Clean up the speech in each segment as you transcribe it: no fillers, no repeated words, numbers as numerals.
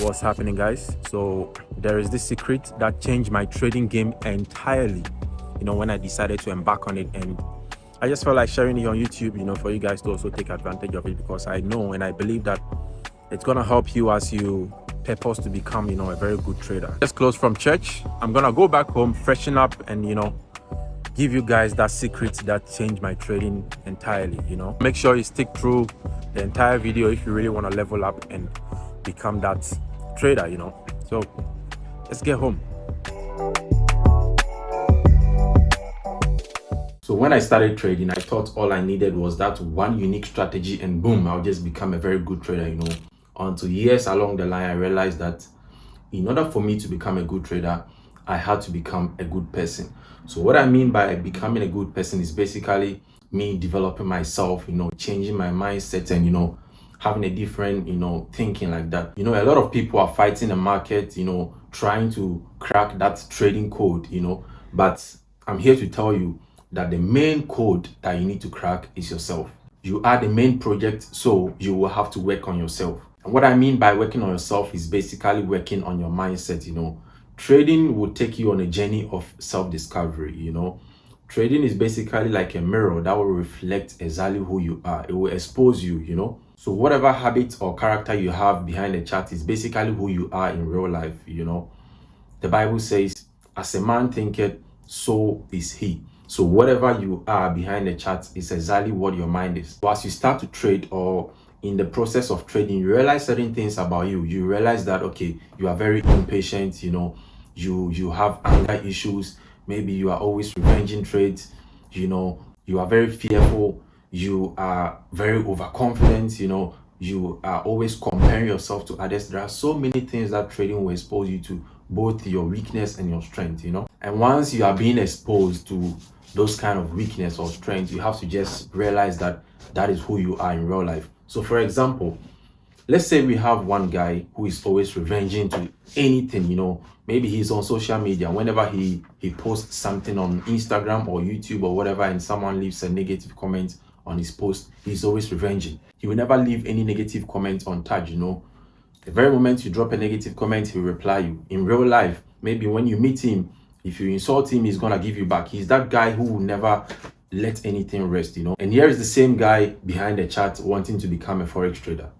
What's happening, guys? So there is this secret that changed my trading game entirely, when I decided to embark on it. And I just felt like sharing it on YouTube, for you guys to also take advantage of it, because I know and I believe that it's going to help you as you purpose to become, a very good trader. Just close from church. I'm going to go back home, freshen up, and, give you guys that secret that changed my trading entirely. Make sure you stick through the entire video if you really want to level up and become that trader. So let's get home. So when I started trading, I thought all I needed was that one unique strategy, and boom, I'll just become a very good trader. Until years along the line, I realized that in order for me to become a good trader, I had to become a good person. So what I mean by becoming a good person is basically me developing myself, changing my mindset, and having a different, thinking like that. A lot of people are fighting the market, trying to crack that trading code, but I'm here to tell you that the main code that you need to crack is yourself. You are the main project, so you will have to work on yourself. And what I mean by working on yourself is basically working on your mindset. Trading will take you on a journey of self-discovery. Trading is basically like a mirror that will reflect exactly who you are. It will expose you. So whatever habit or character you have behind the chart is basically who you are in real life. The Bible says, as a man thinketh, so is he. So whatever you are behind the chart is exactly what your mind is. So as you start to trade, or in the process of trading, you realize certain things about you. You realize that, okay, you are very impatient, you have anger issues. Maybe you are always revenging trades, you are very fearful, you are very overconfident, you are always comparing yourself to others. There are so many things that trading will expose you to, both your weakness and your strength. And once you are being exposed to those kind of weakness or strength, you have to just realize that that is who you are in real life. So for example, let's say we have one guy who is always revenging to anything. Maybe he's on social media. Whenever he posts something on Instagram or YouTube or whatever, and someone leaves a negative comment on his post, he's always revenging. He will never leave any negative comment untouched. The very moment you drop a negative comment, he'll reply you. In real life, maybe when you meet him, if you insult him, he's gonna give you back. He's that guy who will never let anything rest. And here is the same guy behind the chart wanting to become a forex trader.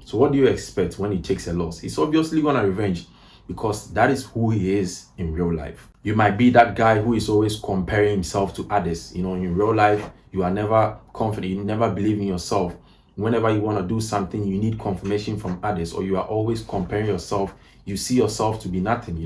So what do you expect when he takes a loss? He's obviously gonna revenge, because that is who he is in real life. You might be that guy who is always comparing himself to others. In real life, you are never confident, you never believe in yourself. Whenever you want to do something, you need confirmation from others, or you are always comparing yourself. You see yourself to be nothing.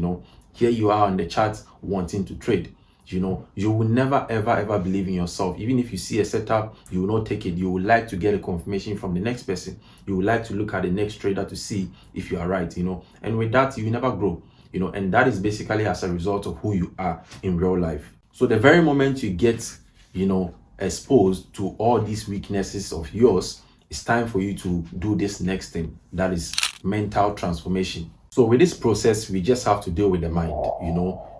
Here you are on the chart wanting to trade. You will never ever believe in yourself. Even if you see a setup, you will not take it. You would like to get a confirmation from the next person. You would like to look at the next trader to see if you are right. And with that, you never grow. And that is basically as a result of who you are in real life. So the very moment you get exposed to all these weaknesses of yours, it's time for you to do this next thing, that is mental transformation. So with this process, we just have to deal with the mind,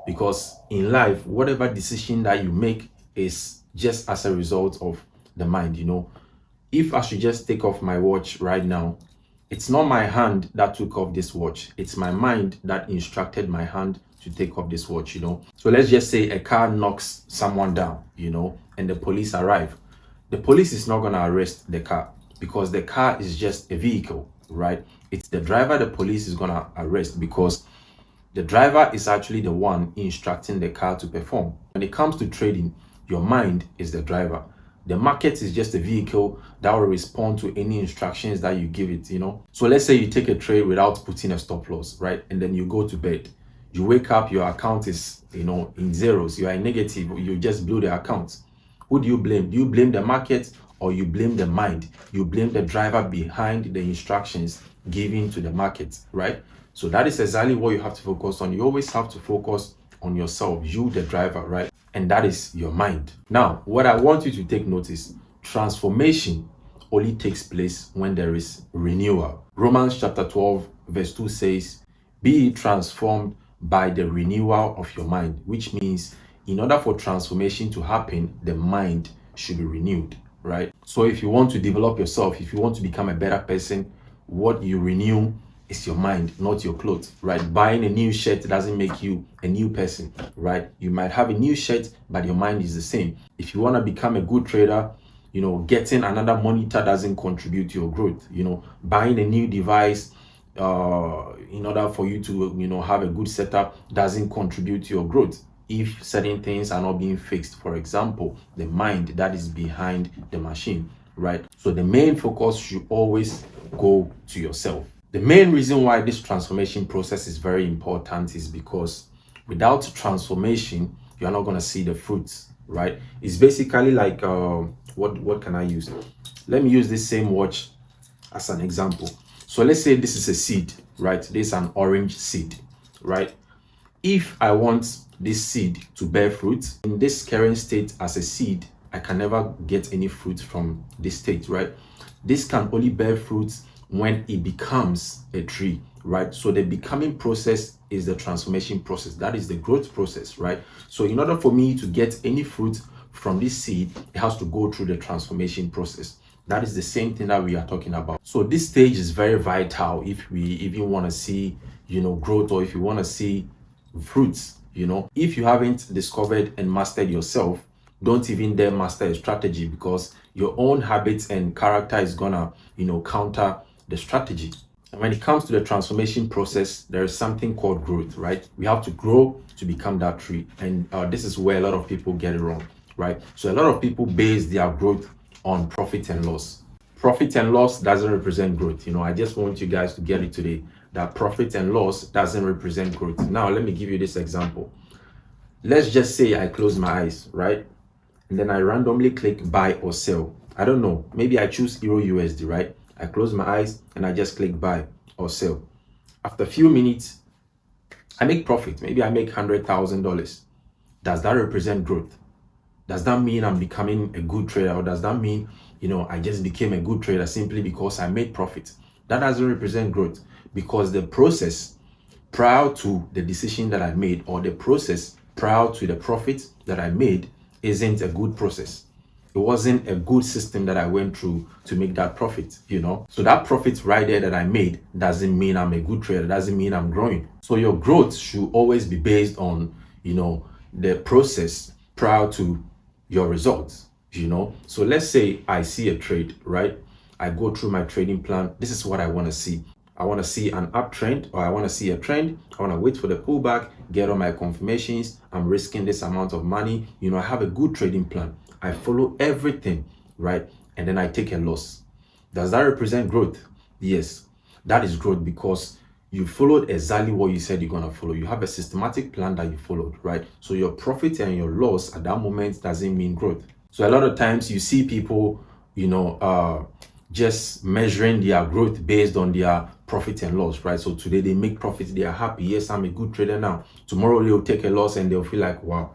because in life, whatever decision that you make is just as a result of the mind. If I should just take off my watch right now, it's not my hand that took off this watch. It's my mind that instructed my hand to take off this watch. So let's just say a car knocks someone down, and the police arrive. The police is not going to arrest the car, because the car is just a vehicle, right? It's the driver the police is going to arrest, because the driver is actually the one instructing the car to perform. When it comes to trading, your mind is the driver. The market is just a vehicle that will respond to any instructions that you give it. So let's say you take a trade without putting a stop loss, right? And then you go to bed. You wake up, your account is, in zeros. You are in negative. You just blew the account. Who do you blame? Do you blame the market, or you blame the mind? You blame the driver behind the instructions given to the market, right? So that is exactly what you have to focus on. You always have to focus on yourself, you the driver, right? And that is your mind. Now, what I want you to take notice, transformation only takes place when there is renewal. Romans chapter 12 verse 2 says, be ye transformed by the renewal of your mind, which means in order for transformation to happen, the mind should be renewed, right? So if you want to develop yourself, if you want to become a better person, what you renew It's your mind, not your clothes, right? Buying a new shirt doesn't make you a new person, right? You might have a new shirt, but your mind is the same. If you want to become a good trader, getting another monitor doesn't contribute to your growth. Buying a new device in order for you to have a good setup doesn't contribute to your growth if certain things are not being fixed. For example, the mind that is behind the machine, right? So the main focus should always go to yourself. The main reason why this transformation process is very important is because without transformation, you're not going to see the fruits, right? It's basically like what can I use? Let me use this same watch as an example. So let's say this is a seed, right? This is an orange seed, right? If I want this seed to bear fruit in this current state as a seed, I can never get any fruit from this state, right? This can only bear fruit when it becomes a tree, right? So the becoming process is the transformation process. That is the growth process, right? So in order for me to get any fruit from this seed, it has to go through the transformation process. That is the same thing that we are talking about. So this stage is very vital if we even want to see, growth, or if you want to see fruits. If you haven't discovered and mastered yourself, don't even dare master a strategy, because your own habits and character is gonna counter the strategy. And when it comes to the transformation process, there is something called growth, right? We have to grow to become that tree, and this is where a lot of people get it wrong, right? So a lot of people base their growth on profit and loss. Profit and loss doesn't represent growth. I just want you guys to get it today, that profit and loss doesn't represent growth. Now, let me give you this example. Let's just say I close my eyes, right? And then I randomly click buy or sell. I don't know. Maybe I choose Euro USD, right? I close my eyes and I just click buy or sell. After a few minutes, I make profit. Maybe I make $100,000. Does that represent growth? Does that mean I'm becoming a good trader? Or does that mean, I just became a good trader simply because I made profit? That doesn't represent growth, because the process prior to the decision that I made, or the process prior to the profit that I made, isn't a good process. It wasn't a good system that I went through to make that profit, So that profit right there that I made doesn't mean I'm a good trader, doesn't mean I'm growing. So your growth should always be based on, the process prior to your results, So let's say I see a trade, right? I go through my trading plan. This is what I want to see. I want to see an uptrend, or I want to see a trend. I want to wait for the pullback, get all my confirmations. I'm risking this amount of money. I have a good trading plan. I follow everything, right? And then I take a loss. Does that represent growth? Yes, that is growth, because you followed exactly what you said you're going to follow. You have a systematic plan that you followed, right? So your profit and your loss at that moment doesn't mean growth. So a lot of times you see people, just measuring their growth based on their profit and loss, right? So today they make profit, they are happy. Yes, I'm a good trader now. Tomorrow they'll take a loss and they'll feel like, wow,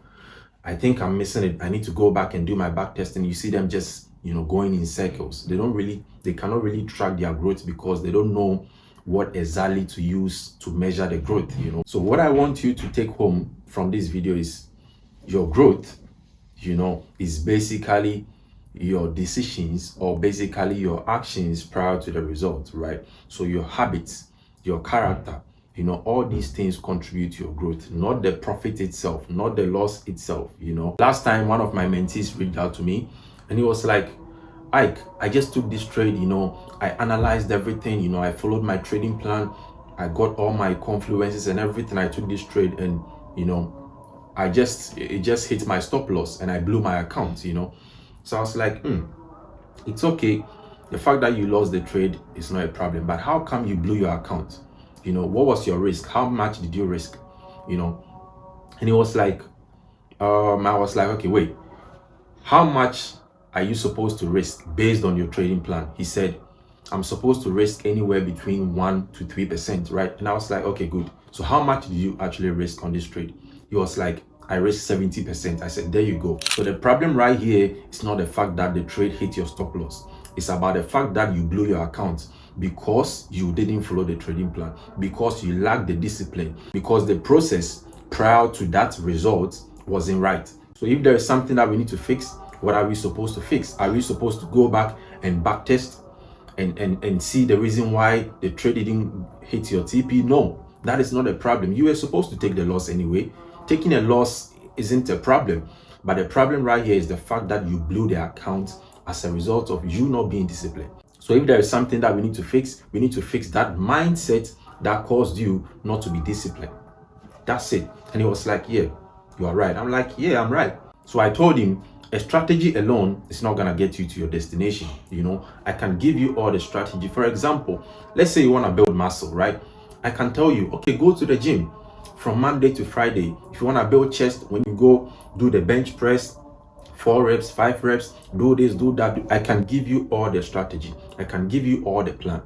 I think I'm missing it. I need to go back and do my back testing. You see them just, going in circles. They cannot really track their growth, because they don't know what exactly to use to measure the growth, So what I want you to take home from this video is your growth, is basically your decisions, or basically your actions prior to the result, right? So your habits, your character, all these things contribute to your growth, not the profit itself, not the loss itself. Last time one of my mentees reached out to me and he was like, Ike, I just took this trade, I analyzed everything, I followed my trading plan, I got all my confluences and everything. I took this trade and, it just hit my stop loss and I blew my account, So I was like, it's okay. The fact that you lost the trade is not a problem, but how come you blew your account? What was your risk? How much did you risk? And he was like, I was like, okay, wait, how much are you supposed to risk based on your trading plan? He said, I'm supposed to risk anywhere between 1 to 3%, right? And I was like, okay, good. So how much did you actually risk on this trade? He was like, I risked 70%. I said, there you go. So the problem right here is not the fact that the trade hit your stop loss. It's about the fact that you blew your account because you didn't follow the trading plan, because you lacked the discipline, because the process prior to that result wasn't right. So if there is something that we need to fix, what are we supposed to fix? Are we supposed to go back and back test and see the reason why the trade didn't hit your TP. No, that is not a problem. You were supposed to take the loss anyway. Taking a loss isn't a problem, but the problem right here is the fact that you blew the account as a result of you not being disciplined. So if there is something that we need to fix, we need to fix that mindset that caused you not to be disciplined. That's it. And he was like, yeah, you are right. I'm like, yeah, I'm right. So I told him, a strategy alone is not gonna get you to your destination. I can give you all the strategy. For example, let's say you want to build muscle, right? I can tell you, okay, go to the gym from Monday to Friday. If you want to build chest, when you go do the bench press, 4 reps, 5 reps, do this, do that. I can give you all the strategy. I can give you all the plan.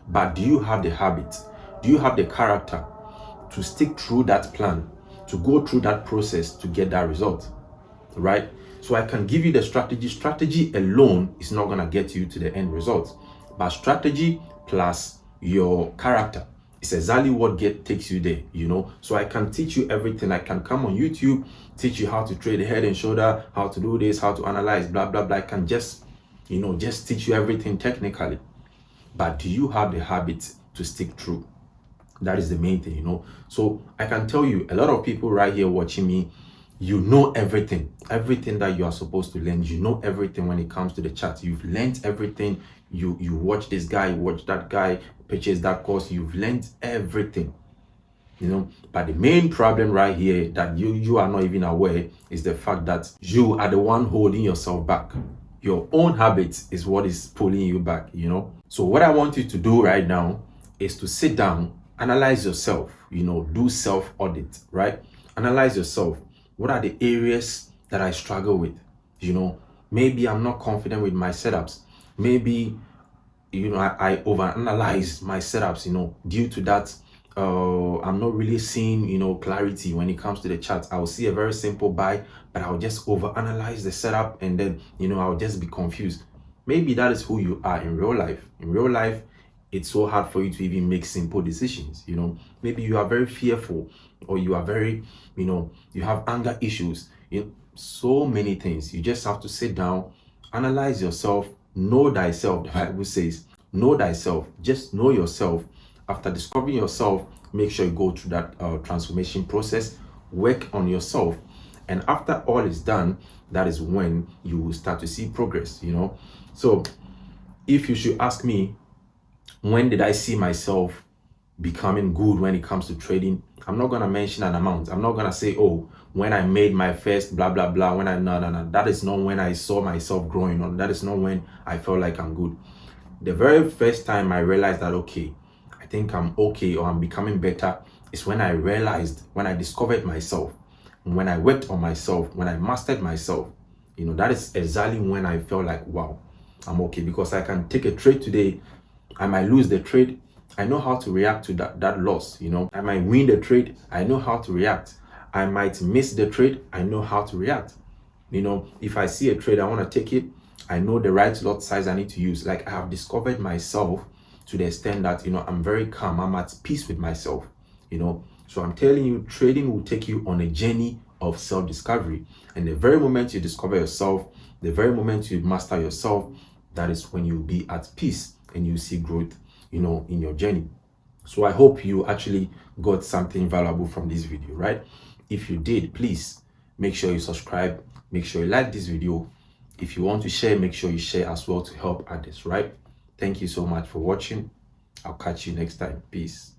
But do you have the habit? Do you have the character to stick through that plan, to go through that process to get that result, right? So I can give you the strategy. Strategy alone is not going to get you to the end result, but strategy plus your character is exactly what takes you there. So I can teach you everything. I can come on YouTube, teach you how to trade head and shoulder, how to do this, how to analyze, blah blah blah. I can just teach you everything technically. But do you have the habit to stick through? That is the main thing. So I can tell you, a lot of people right here watching me, you know everything that you are supposed to learn. You know everything when it comes to the chat. You've learned everything. You watch this guy, watch that guy, purchase that course. You've learned everything. But the main problem right here that you are not even aware is the fact that you are the one holding yourself back. Your own habits is what is pulling you back. So what I want you to do right now is to sit down, analyze yourself, do self-audit, right? Analyze yourself. What are the areas that I struggle with? Maybe I'm not confident with my setups. Maybe, I overanalyze my setups, due to that, I'm not really seeing, clarity when it comes to the chart. I'll see a very simple buy, but I'll just overanalyze the setup and then, I'll just be confused. Maybe that is who you are in real life. In real life, it's so hard for you to even make simple decisions. Maybe you are very fearful, or you are very, you have anger issues, so many things. You just have to sit down, analyze yourself, know thyself. The Bible says, know thyself. Just know yourself. After discovering yourself, make sure you go through that transformation process, work on yourself. And after all is done, that is when you will start to see progress, So if you should ask me, when did I see myself becoming good when it comes to trading? I'm not going to mention an amount. I'm not going to say, oh, when I made my first blah, blah, blah, no. That is not when I saw myself growing on. That is not when I felt like I'm good. The very first time I realized that, okay, I think I'm okay, or I'm becoming better, is when I realized, when I discovered myself, when I worked on myself, when I mastered myself. That is exactly when I felt like, wow, I'm okay, because I can take a trade today. I might lose the trade. I know how to react to that loss. I might win the trade. I know how to react. I might miss the trade. I know how to react. If I see a trade, I want to take it. I know the right lot size I need to use. Like, I have discovered myself to the extent that, I'm very calm. I'm at peace with myself, So I'm telling you, trading will take you on a journey of self-discovery. And the very moment you discover yourself, the very moment you master yourself, that is when you'll be at peace and you see growth, in your journey. So I hope you actually got something valuable from this video, right? If you did, please make sure you subscribe. Make sure you like this video. If you want to share, make sure you share as well to help others, right? Thank you so much for watching. I'll catch you next time. Peace.